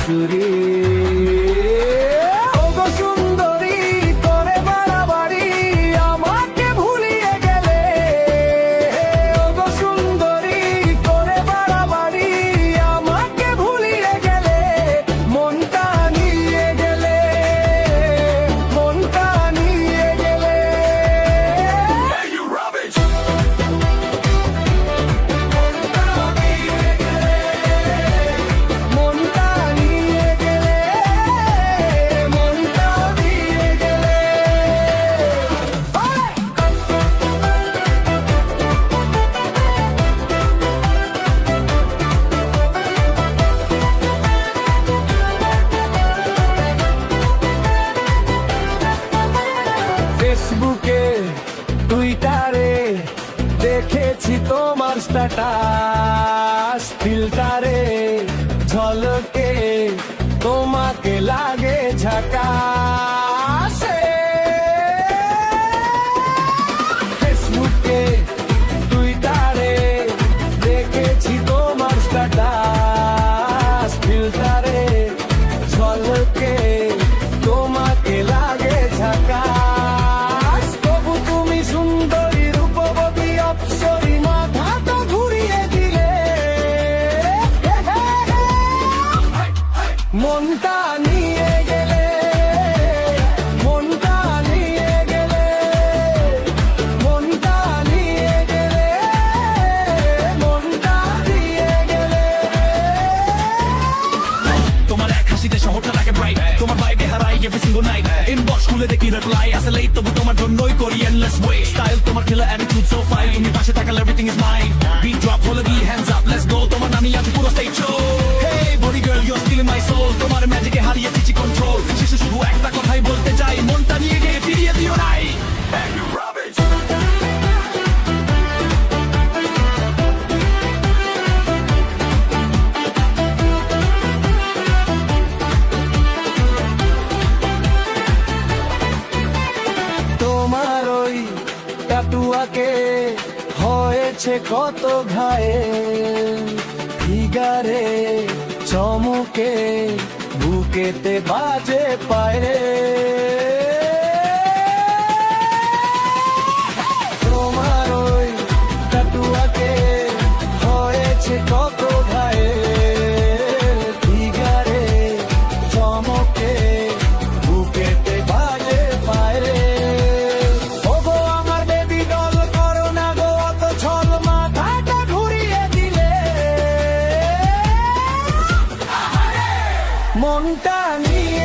বাঁশুরি। ওগো সুন্দরী করে বাড়াবাড়ি আমাকে ভুলিয়ে গেলে, ওগো সুন্দরী করে বাড়াবাড়ি আমাকে ভুলিয়ে গেলে, মনটা নিয়ে গেলে, মনটা নিয়ে গেলে। মনটা নিয়ে গেলে, মনটা নিয়ে গেলে। ফেসবুকে টুইটারে দেখেছি তোমার স্ট্যাটাস, ফিল্টারে ঝলকে তোমাকে লাগে ঝাকাস। ফেসবুকে টুইটারে দেখেছি তোমার স্ট্যাটাস, ফিল্টারে ঝলকে তোমাকে লাগে ঝাকাস। তবু তুমি সুন্দরী রূপবতী অপ্সরী মাথাটা ঘুরিয়ে দিলে, মনটা নিয়ে গেলে, মনটা নিয়ে গেলে, মনটা নিয়ে গেলে, মনটা নিয়ে গেলে। তোমার এক হাসিতে শহরটা লাগে ব্রাইট, তোমার ভাইবে হারাই এভরি সিঙ্গল নাইট। ইনবক্স খুলে দেখি রিপ্লাই আসে লেট, তবু তোমার জন্যই করি এন্ডলেস ওয়ে। স্টাইল তোমার খেলা অ্যাটিটিউড সো ফাইন, তুমি পাশে থাকলে everything is mine. Beat drop হলে the hands up let's go, তোমার নামি আছে পুরো stage show. Hey body girl you are stealing my soul, তোমার ম্যাজিকে হারিয়ে দিচ্ছি কন্ট্রোল। শেষে শুধু একটা কথাই বলতে চাই, মনটা নিয়ে গিয়ে ফিরিয়ে দিও নাই। তোমার ওই টাটুয়াকে হয়েছে কত ঘায়েল, ফিগারে চমকে বুকেতে বাজে পায়ে। তোমার ওই টাটুয়াকে হয়েছে কত ঘায়েল, ফিগারে চমকে বুকেতে বাজে পায়ে। ওগো আমার বেবি ডল করো না গো অত ছল, মাথাটা ঘুরিয়ে দিলে, মনটা নিয়ে